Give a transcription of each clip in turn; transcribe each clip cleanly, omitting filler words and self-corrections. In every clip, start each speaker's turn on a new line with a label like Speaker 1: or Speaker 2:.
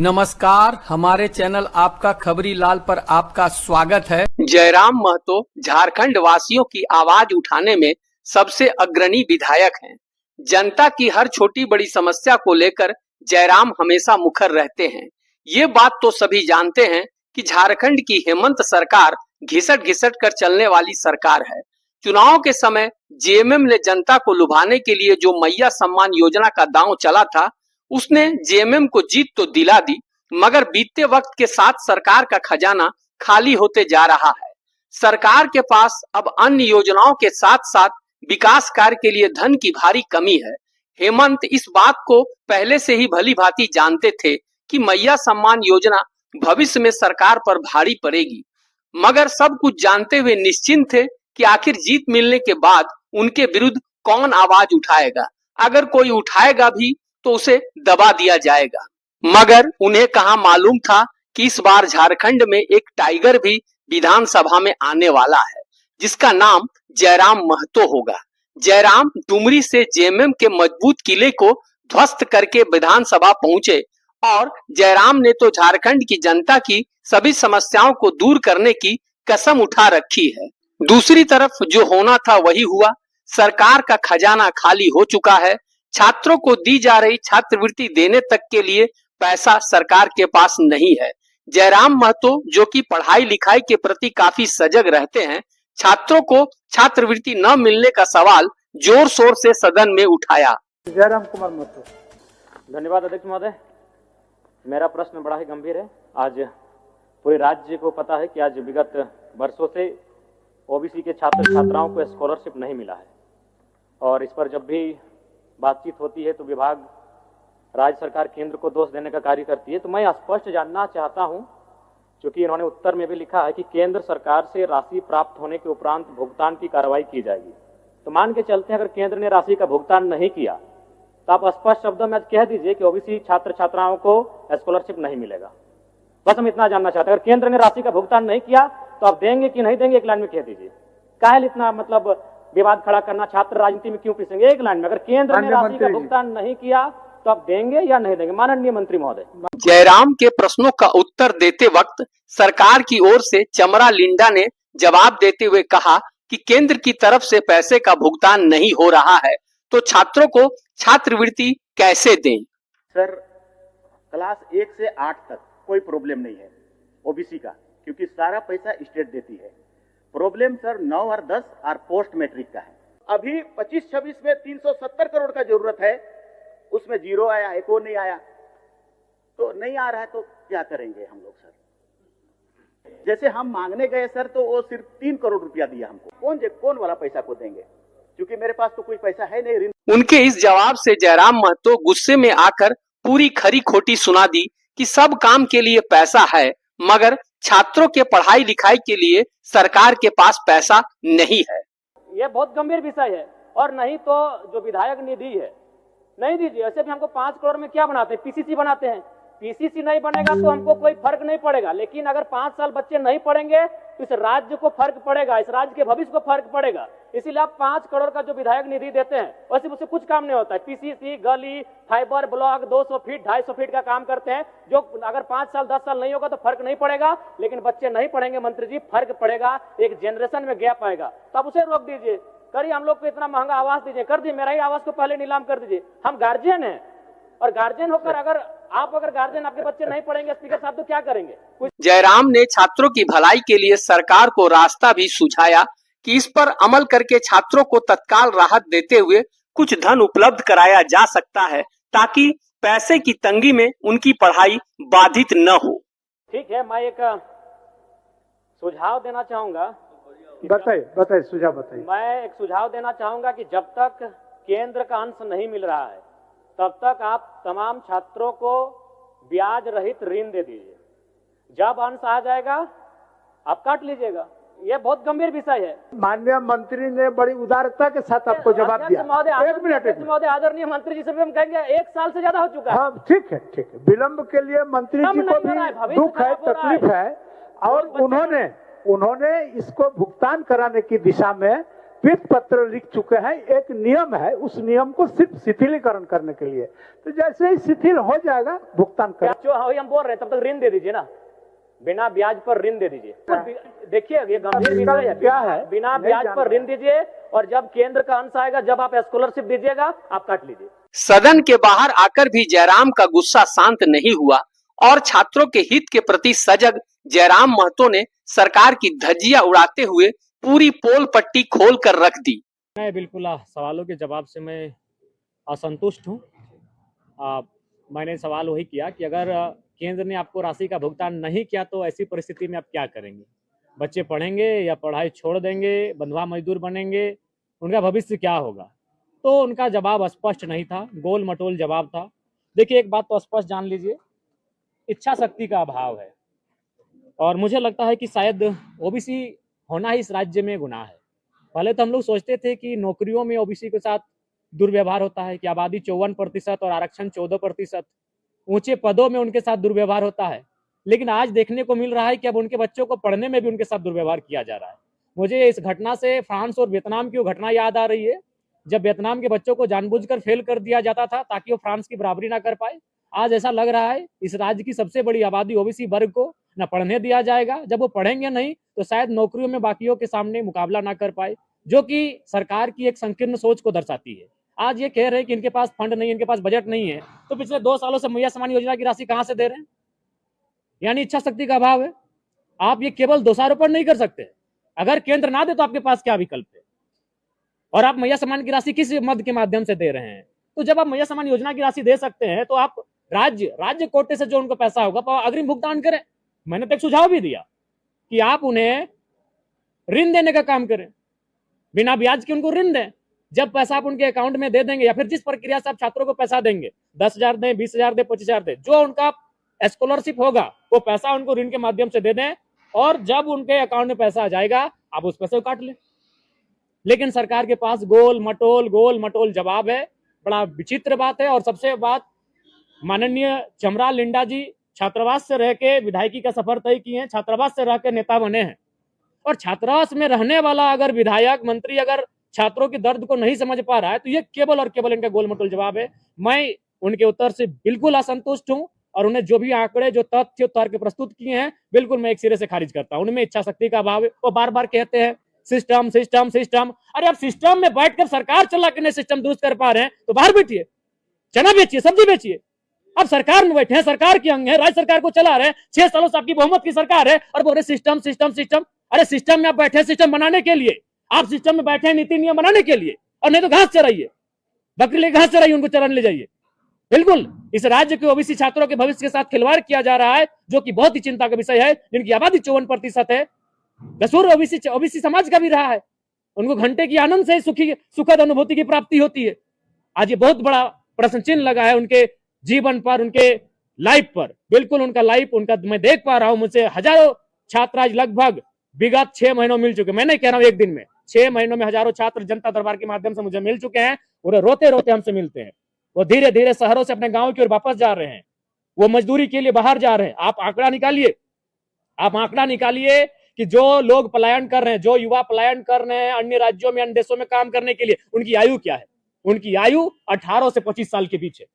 Speaker 1: नमस्कार, हमारे चैनल आपका खबरी लाल पर आपका स्वागत है।
Speaker 2: जयराम महतो झारखंड वासियों की आवाज उठाने में सबसे अग्रणी विधायक हैं। जनता की हर छोटी बड़ी समस्या को लेकर जयराम हमेशा मुखर रहते हैं। ये बात तो सभी जानते हैं कि झारखंड की हेमंत सरकार घिसट घिसट कर चलने वाली सरकार है। चुनाव के समय जेएमएम ने जनता को लुभाने के लिए जो मैया सम्मान योजना का दांव चला था, उसने जेएमएम को जीत तो दिला दी, मगर बीतते वक्त के साथ सरकार का खजाना खाली होते जा रहा है। सरकार के पास अब अन्य योजनाओं के साथ साथ विकास कार्य के लिए धन की भारी कमी है। हेमंत इस बात को पहले से ही भली भांति जानते थे कि मैया सम्मान योजना भविष्य में सरकार पर भारी पड़ेगी, मगर सब कुछ जानते हुए निश्चिंत थे कि आखिर जीत मिलने के बाद उनके विरुद्ध कौन आवाज उठाएगा। अगर कोई उठाएगा भी तो उसे दबा दिया जाएगा। मगर उन्हें कहां मालूम था कि इस बार झारखंड में एक टाइगर भी विधानसभा में आने वाला है, जिसका नाम जयराम महतो होगा। जयराम डुमरी से जेएमएम के मजबूत किले को ध्वस्त करके विधानसभा पहुंचे और जयराम ने तो झारखंड की जनता की सभी समस्याओं को दूर करने की कसम उठा रखी है। दूसरी तरफ जो होना था वही हुआ। सरकार का खजाना खाली हो चुका है। छात्रों को दी जा रही छात्रवृत्ति देने तक के लिए पैसा सरकार के पास नहीं है। जयराम महतो, जो कि पढ़ाई लिखाई के प्रति काफी सजग रहते हैं, छात्रों को छात्रवृत्ति न मिलने का सवाल जोर शोर से सदन में उठाया।
Speaker 3: जयराम कुमार महतो।
Speaker 4: धन्यवाद अध्यक्ष महोदय। मेरा प्रश्न बड़ा ही गंभीर है। आज पूरे राज्य को पता है कि आज विगत वर्षों से ओबीसी के छात्र छात्राओं को स्कॉलरशिप नहीं मिला है, और इस पर जब भी बातचीत होती है तो विभाग राज्य सरकार केंद्र को दोष देने का कार्य करती है। तो मैं स्पष्ट जानना चाहता हूं, क्योंकि इन्होंने उत्तर में भी लिखा है कि केंद्र सरकार से राशि प्राप्त होने के उपरांत भुगतान की कार्रवाई की जाएगी। तो मान के चलते हैं अगर केंद्र ने राशि का भुगतान नहीं किया तो आप स्पष्ट शब्दों में कह दीजिए कि ओबीसी छात्र छात्राओं को स्कॉलरशिप नहीं मिलेगा। बस हम इतना जानना चाहते हैं, अगर केंद्र ने राशि का भुगतान नहीं किया तो आप देंगे कि नहीं देंगे, एक लाइन में कह दीजिए। काहे इतना मतलब विवाद खड़ा करना, छात्र राजनीति में क्यों पिसेंगे? एक लाइन में, अगर केंद्र ने राशि का भुगतान नहीं किया तो आप देंगे या नहीं देंगे, माननीय मंत्री महोदय?
Speaker 2: जयराम के प्रश्नों का उत्तर देते वक्त सरकार की ओर से चमरा लिंडा ने जवाब देते हुए कहा कि केंद्र की तरफ से पैसे का भुगतान नहीं हो रहा है तो छात्रों को छात्रवृत्ति कैसे दें?
Speaker 5: सर, क्लास 1 से 8 तक कोई प्रॉब्लम नहीं है ओबीसी का, क्योंकि सारा पैसा स्टेट देती है। प्रॉब्लम सर 9 और 10 और पोस्ट मैट्रिक का है। अभी 25-26 में 370 करोड़ का जरूरत है, उसमें जीरो आया, एक और नहीं आया। तो नहीं आ रहा है तो क्या करेंगे हम लोग सर? जैसे हम मांगने गए सर तो वो सिर्फ 3 करोड़ रुपया दिया हमको। कौन वाला पैसा को देंगे, क्योंकि मेरे पास तो कोई पैसा है नहीं।
Speaker 2: उनके इस जवाब से जयराम महतो गुस्से में आकर पूरी खरी खोटी सुना दी कि सब काम के लिए पैसा है, मगर छात्रों के पढ़ाई लिखाई के लिए सरकार के पास पैसा नहीं है।
Speaker 4: यह बहुत गंभीर विषय है। और नहीं तो जो विधायक निधि है नहीं दीजिए। ऐसे भी हमको 5 करोड़ में क्या बनाते हैं, पीसीसी बनाते हैं। पीसीसी नहीं बनेगा तो हमको कोई फर्क नहीं पड़ेगा, लेकिन अगर 5 साल बच्चे नहीं पढ़ेंगे तो इस राज्य को फर्क पड़ेगा, इस राज्य के भविष्य को फर्क पड़ेगा। इसीलिए आप 5 करोड़ का जो विधायक निधि देते हैं वैसे उससे कुछ काम नहीं होता है। पीसीसी, गली, फाइबर ब्लॉक 200 फीट 250 फीट का काम करते हैं, जो अगर 5 साल 10 साल नहीं होगा तो फर्क नहीं पड़ेगा, लेकिन बच्चे नहीं पढ़ेंगे मंत्री जी, फर्क पड़ेगा, एक जनरेशन में गैप आएगा। तो आप उसे रोक दीजिए। करिए, हम लोग को इतना महंगा आवास दीजिए, कर दिए, मेरा ही आवास को पहले नीलाम कर दीजिए। हम गार्जियन हैं, और गार्जियन होकर अगर गार्जियन आपके बच्चे नहीं पढ़ेंगे स्पीकर साहब तो क्या करेंगे?
Speaker 2: जयराम ने छात्रों की भलाई के लिए सरकार को रास्ता भी सुझाया कि इस पर अमल करके छात्रों को तत्काल राहत देते हुए कुछ धन उपलब्ध कराया जा सकता है, ताकि पैसे की तंगी में उनकी पढ़ाई बाधित न हो।
Speaker 4: ठीक है, मैं एक सुझाव देना चाहूंगा।
Speaker 3: बताइए सुझाव बताइए।
Speaker 4: मैं एक सुझाव देना चाहूंगा कि जब तक केंद्र का अंश नहीं मिल रहा है तब तक आप तमाम छात्रों को ब्याज रहित ऋण दे दीजिए। जब अंश आ जाएगा आप काट लीजिएगा। यह बहुत गंभीर विषय है।
Speaker 3: माननीय मंत्री ने बड़ी उदारता के साथ आपको जवाब दिया। एक मिनट
Speaker 4: महोदय, आदरणीय मंत्री जी से भी हम कहेंगे 1 साल से ज्यादा हो चुका है।
Speaker 3: हाँ, ठीक है। विलंब के लिए मंत्री जी को भी दुख है, तकलीफ है, और उन्होंने इसको भुगतान कराने की दिशा में वित्त पत्र लिख चुके हैं। एक नियम है, उस नियम को सिर्फ शिथिलीकरण करने के लिए। तो जैसे ही शिथिल हो जाएगा भुगतान कर।
Speaker 4: जो हम बोल रहे हैं तब तक ऋण दे दीजिए ना, बिना ब्याज पर ऋण दे दीजिए। देखिए ये गंभीर विषय है,
Speaker 3: क्या है,
Speaker 4: बिना ब्याज पर ऋण दीजिए और जब केंद्र का अंश आएगा, जब आप स्कॉलरशिप दीजिएगा, आप काट लीजिए।
Speaker 2: सदन के बाहर आकर भी जयराम का गुस्सा शांत नहीं हुआ और छात्रों के हित के प्रति सजग जयराम महतो ने सरकार की धज्जियां उड़ाते हुए पूरी पोल पट्टी खोल कर रख दी।
Speaker 4: मैं बिल्कुल सवालों के जवाब से मैं असंतुष्ट हूँ। मैंने सवाल वही किया कि अगर केंद्र ने आपको राशि का भुगतान नहीं किया तो ऐसी परिस्थिति में आप क्या करेंगे? बच्चे पढ़ेंगे या पढ़ाई छोड़ देंगे, बंधुआ मजदूर बनेंगे, उनका भविष्य क्या होगा? तो उनका जवाब स्पष्ट नहीं था, गोल मटोल जवाब था। देखिए एक बात तो स्पष्ट जान लीजिए, इच्छा शक्ति का अभाव है और मुझे लगता है कि शायद ओबीसी होना ही इस राज्य में गुनाह है। पहले तो हम लोग सोचते थे कि नौकरियों में ओबीसी के साथ दुर्व्यवहार होता है, कि आबादी 54% और आरक्षण 14%, ऊंचे पदों में उनके साथ दुर्व्यवहार होता है। लेकिन आज देखने को मिल रहा है कि अब उनके बच्चों को पढ़ने में भी उनके साथ दुर्व्यवहार किया जा रहा है। मुझे इस घटना से फ्रांस और वियतनाम की वो घटना याद आ रही है, जब वियतनाम के बच्चों को जानबूझकर फेल कर दिया जाता था ताकि वो फ्रांस की बराबरी ना कर पाए। आज ऐसा लग रहा है इस राज्य की सबसे बड़ी आबादी ओबीसी वर्ग को न पढ़ने दिया जाएगा। जब वो पढ़ेंगे नहीं तो शायद नौकरियों में बाकियों के सामने मुकाबला ना कर पाए, जो कि सरकार की एक संकीर्ण सोच को दर्शाती है। आज ये कह रहे हैं कि इनके पास फंड नहीं है, इनके पास बजट नहीं है, तो पिछले 2 सालों से मैया सम्मान योजना की राशि कहां से दे रहे हैं? यानी इच्छा शक्ति का अभाव है। आप ये केवल दोषारोपण नहीं कर सकते, अगर केंद्र ना दे तो आपके पास क्या विकल्प है? और आप मैया सम्मान की राशि किस मद के माध्यम से दे रहे हैं? तो जब आप मैया सम्मान योजना की राशि दे सकते हैं तो आप राज्य कोटे से जो उनको पैसा होगा अग्रिम भुगतान करें। मैंने तो एक सुझाव भी दिया कि आप उन्हें ऋण देने का काम करें, बिना ब्याज के उनको ऋण दें। जब पैसा आप उनके अकाउंट में दे देंगे या फिर जिस प्रक्रिया से आप छात्रों को पैसा देंगे, 10,000 दें, 20,000 दें, 25,000 दें, जो उनका स्कॉलरशिप होगा वो पैसा उनको ऋण के माध्यम से दे दें और जब उनके अकाउंट में पैसा आ जाएगा आप उस पैसे को काट लें। लेकिन सरकार के पास गोल मटोल जवाब है। बड़ा विचित्र बात है। और सबसे बात, माननीय चमरा लिंडा जी छात्रावास से रह के विधायकी का सफर तय किए हैं, छात्रावास से रह के नेता बने हैं, और छात्रावास में रहने वाला अगर विधायक मंत्री अगर छात्रों के दर्द को नहीं समझ पा रहा है तो ये केवल और केवल इनका गोलमटोल जवाब है। मैं उनके उत्तर से बिल्कुल असंतुष्ट हूं और उन्हें जो भी आंकड़े, जो तथ्य तर्क प्रस्तुत किए हैं, बिल्कुल मैं एक सिरे से खारिज करता हूं। उनमें इच्छा शक्ति का अभाव है। वो बार बार कहते हैं सिस्टम सिस्टम सिस्टम। अरे आप सिस्टम में बैठकर सरकार चला के नहीं सिस्टम दुरुस्त कर पा रहे हैं तो बाहर बैठिए, चना बेचिए, सब्जी बेचिए। अब सरकार में बैठे हैं, सरकार के अंग है, राज्य सरकार को चला रहे हैं, 6 सालों से आपकी बहुमत की सरकार है और बोल रहे सिस्टम सिस्टम सिस्टम। अरे सिस्टम में आप बैठे हैं सिस्टम बनाने के लिए, आप सिस्टम में बैठे हैं नीति नियम बनाने के लिए, और नहीं तो घास चराइए, बकरी ले घास चराइए, उनको चराने ले जाइए। बिल्कुल इस राज्य के ओबीसी छात्रों के भविष्य के साथ खिलवाड़ किया जा रहा है, जो कि बहुत ही चिंता का विषय है। जिनकी आबादी 54% है, कसूर ओबीसी समाज का भी रहा है। उनको घंटे की आनंद से सुखद अनुभूति की प्राप्ति होती है। आज ये बहुत बड़ा प्रश्न चिन्ह लगा है उनके जीवन पर, उनके लाइफ पर। बिल्कुल उनका लाइफ, उनका मैं देख पा रहा हूं, मुझसे हजारों छात्र आज लगभग विगत 6 महीनों मिल चुके। मैं नहीं कह रहा हूं एक दिन में, 6 महीनों में हजारों छात्र जनता दरबार के माध्यम से मुझे मिल चुके हैं। और रोते रोते हमसे मिलते हैं। वो धीरे धीरे शहरों से अपने गांव की ओर वापस जा रहे हैं, वो मजदूरी के लिए बाहर जा रहे हैं। आप आंकड़ा निकालिए कि जो लोग पलायन कर रहे हैं, जो युवा पलायन कर रहे हैं अन्य राज्यों में, अन्य देशों में काम करने के लिए, उनकी आयु क्या है? उनकी आयु 18 से 25 साल के बीच है।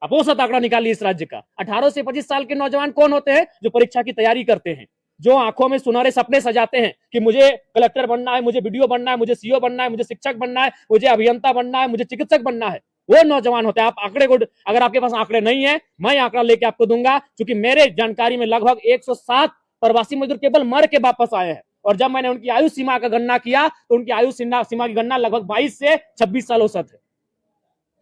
Speaker 4: आप औसत आंकड़ा निकालिए इस राज्य का। 18 से 25 साल के नौजवान कौन होते हैं? जो परीक्षा की तैयारी करते हैं, जो आंखों में सुनहरे सपने सजाते हैं कि मुझे कलेक्टर बनना है, मुझे वीडियो बनना है, मुझे सीओ बनना है, मुझे शिक्षक बनना है, मुझे अभियंता बनना है, मुझे चिकित्सक बनना है। वो नौजवान होते हैं। आप आंकड़े को, अगर आपके पास आंकड़े नहीं है, मैं आंकड़ा लेके आपको दूंगा, क्योंकि मेरे जानकारी में लगभग 107 प्रवासी मजदूर केवल मर के वापस आए हैं। और जब मैंने उनकी आयु सीमा का गणना किया तो उनकी आयु सीमा की गणना लगभग 22 से 26 साल औसत है।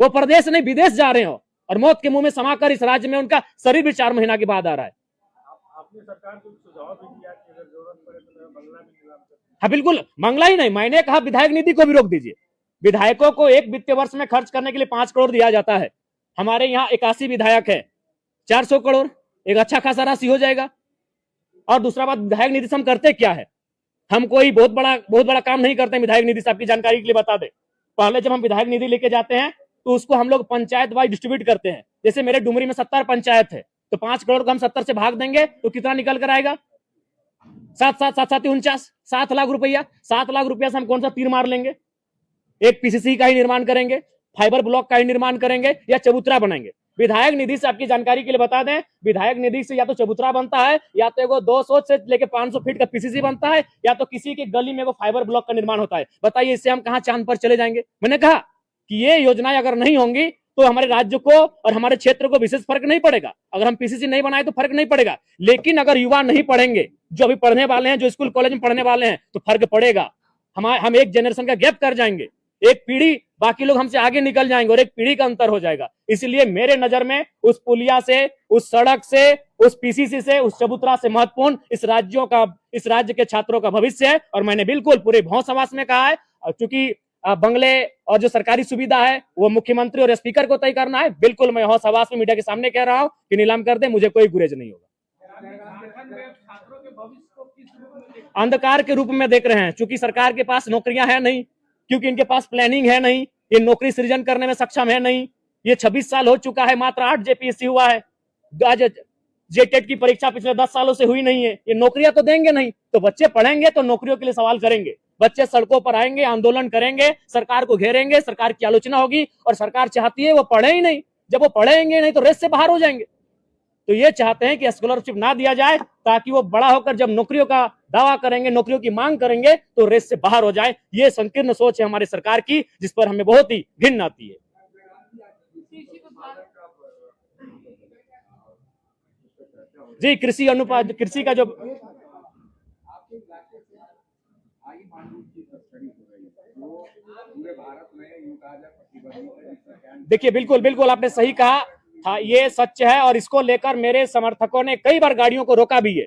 Speaker 4: वो प्रदेश नहीं विदेश जा रहे हो और मौत के मुंह में समाकर इस राज्य में उनका शरीर भी 4 महीना के बाद आ रहा है।
Speaker 6: आपने सरकार को सुझाव भी दिया कि अगर जरूरत पड़े तो बंगला भी निलाम कर।
Speaker 4: हाँ बिल्कुल, मंगला ही नहीं, मैंने कहा विधायक निधि को भी रोक दीजिए। विधायकों को एक वित्तीय वर्ष में खर्च करने के लिए 5 करोड़ दिया जाता है। हमारे यहाँ 81 विधायक है, 400 करोड़ एक अच्छा खासा राशि हो जाएगा। और दूसरा बात, विधायक निधि से हम करते क्या है? हम कोई बहुत बड़ा काम नहीं करते। विधायक निधि से आपकी जानकारी के लिए बता दें, पहले जब हम विधायक निधि लेके जाते हैं तो उसको हम लोग पंचायत वाइज डिस्ट्रीब्यूट करते हैं। जैसे मेरे डुमरी में 70 पंचायत है, तो 5 करोड़ को हम 70 से भाग देंगे तो कितना निकल कर आएगा? सात सात सात सात 49 7 लाख रुपया, 7 लाख रुपया से हम कौन सा तीर मार लेंगे? एक पीसीसी का ही निर्माण करेंगे, फाइबर ब्लॉक का ही निर्माण करेंगे, या चबूतरा बनाएंगे? विधायक निधि से, आपकी जानकारी के लिए बता दें, विधायक निधि से या तो चबूतरा बनता है, या तो एगो 200 से लेके 500 फीट का पीसीसी बनता है, या तो किसी की गली में वो फाइबर ब्लॉक का निर्माण होता है। बताइए, इससे हम कहां चांद पर चले जाएंगे? मैंने कहा कि ये योजनाएं अगर नहीं होंगी तो हमारे राज्य को और हमारे क्षेत्र को विशेष फर्क नहीं पड़ेगा। अगर हम पीसीसी नहीं बनाए तो फर्क नहीं पड़ेगा, लेकिन अगर युवा नहीं पढ़ेंगे, जो अभी पढ़ने वाले हैं, जो स्कूल कॉलेज में पढ़ने वाले हैं, तो फर्क पड़ेगा। हम एक जनरेशन का गैप कर जाएंगे, एक पीढ़ी, बाकी लोग हमसे आगे निकल जाएंगे और एक पीढ़ी का अंतर हो जाएगा। इसलिए मेरे नजर में उस पुलिया से, उस सड़क से, उस पीसीसी से, उस चबूतरा से महत्वपूर्ण इस राज्य के छात्रों का भविष्य है। और मैंने बिल्कुल पूरे भौंसवास में कहा है, क्योंकि बंगले और जो सरकारी सुविधा है वो मुख्यमंत्री और स्पीकर को तय करना है। बिल्कुल मैं हौसवास में मीडिया के सामने कह रहा हूं कि नीलाम कर दे, मुझे कोई गुरेज नहीं होगा। अंधकार के रूप में देख रहे हैं, क्योंकि सरकार के पास नौकरियां है नहीं, क्योंकि इनके पास प्लानिंग है नहीं, ये नौकरी सृजन करने में सक्षम है नहीं। ये 26 साल हो चुका है, मात्र 8 जेपीएससी हुआ है, जेटेट की परीक्षा पिछले 10 सालों से हुई नहीं है। ये नौकरियां तो देंगे नहीं, तो बच्चे पढ़ेंगे तो नौकरियों के लिए सवाल करेंगे, बच्चे सड़कों पर आएंगे, आंदोलन करेंगे, सरकार को घेरेंगे, सरकार की आलोचना होगी, और सरकार चाहती है वो पढ़े ही नहीं। जब वो पढ़ेंगे नहीं तो रेस से बाहर हो जाएंगे। तो ये चाहते हैं कि स्कॉलरशिप ना दिया जाए, ताकि वो बड़ा होकर जब नौकरियों का दावा करेंगे, नौकरियों की मांग करेंगे, तो रेस से बाहर हो जाए। ये संकीर्ण सोच है हमारी सरकार की, जिस पर हमें बहुत ही घिन आती है। जी, कृषि अनुपात, कृषि का जो देखिए, बिल्कुल बिल्कुल आपने सही कहा था, ये सच है। और इसको लेकर मेरे समर्थकों ने कई बार गाड़ियों को रोका भी है,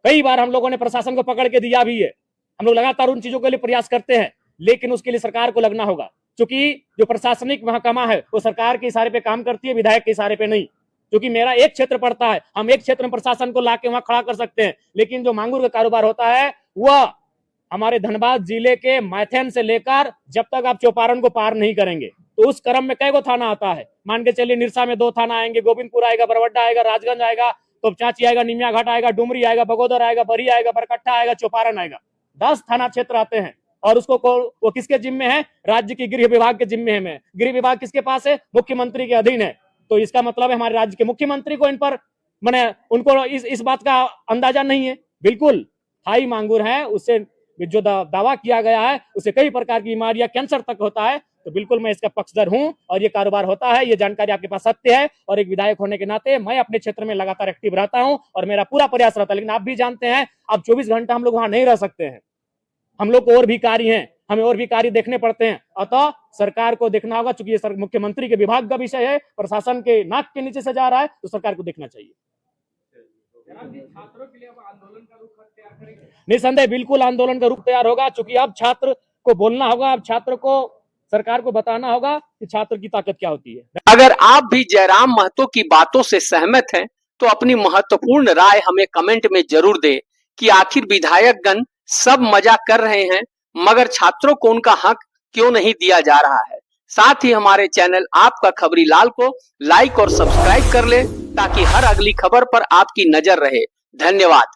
Speaker 4: कई बार हम लोगों ने प्रशासन को पकड़ के दिया भी है। हम लोग लगातार उन चीजों के लिए प्रयास करते हैं, लेकिन उसके लिए सरकार को लगना होगा, क्योंकि जो प्रशासनिक महकमा है वो सरकार के इशारे पे काम करती है, विधायक के इशारे पे नहीं। क्योंकि मेरा एक क्षेत्र पड़ता है, हम एक क्षेत्र में प्रशासन को लाके वहां खड़ा कर सकते हैं, लेकिन जो मांगुर का कारोबार होता है वह हमारे धनबाद जिले के मैथन से लेकर जब तक आप चौपारण को पार नहीं करेंगे, तो उस क्रम में कई गो थाना आता है। मान के चलिए, निरसा में 2 थाना आएंगे, गोविंदपुर आएगा, बरवड्डा आएगा, राजगंज आएगा, तो चांची आएगा, निमिया घाट आएगा, डुमरी आएगा, बगोदर आएगा, बरी आएगा, बरकट्टा आएगा, चौपारण आएगा। 10 थाना क्षेत्र आते हैं। और उसको वो किसके जिम्मे है? राज्य की गृह विभाग के जिम्मे है। गृह विभाग किसके पास है? मुख्यमंत्री के अधीन है। तो इसका मतलब है हमारे राज्य के मुख्यमंत्री को इन पर उनको इस बात का अंदाजा नहीं है। बिल्कुल हाई मांगुर है, उससे जो दावा किया गया है उससे कई प्रकार की बीमारियां, कैंसर तक होता है। तो बिल्कुल मैं इसका पक्षधर हूं, और ये कारोबार होता है, ये जानकारी आपके पास सत्य है। और एक विधायक होने के नाते मैं अपने क्षेत्र में लगातार एक्टिव रहता हूं और मेरा पूरा प्रयास रहता है। लेकिन आप भी जानते हैं, अब 24 घंटा हम लोग वहां नहीं रह सकते हैं, हम लोग को और भी कार्य हैं, हमें और भी कार्य देखने पड़ते हैं। अतः सरकार को देखना होगा, चूंकि ये मुख्यमंत्री के विभाग का विषय है, प्रशासन के नाक के नीचे से जा रहा है, तो सरकार को देखना चाहिए।
Speaker 6: छात्रों के लिए अब आंदोलन का रुख तैयार करेंगे?
Speaker 4: निसंदेह बिल्कुल आंदोलन का रुख तैयार होगा, क्योंकि अब छात्र को बोलना होगा, अब छात्र को, सरकार को बताना होगा कि छात्र की ताकत क्या होती है।
Speaker 2: अगर आप भी जयराम महतो की बातों से सहमत हैं, तो अपनी महत्वपूर्ण राय हमें कमेंट में जरूर दें कि आखिर विधायकगण सब मजा कर रहे हैं, मगर छात्रों को उनका हक क्यों नहीं दिया जा रहा है। साथ ही हमारे चैनल आपका खबरी लाल को लाइक और सब्सक्राइब कर ले, ताकि हर अगली खबर पर आपकी नजर रहे। धन्यवाद।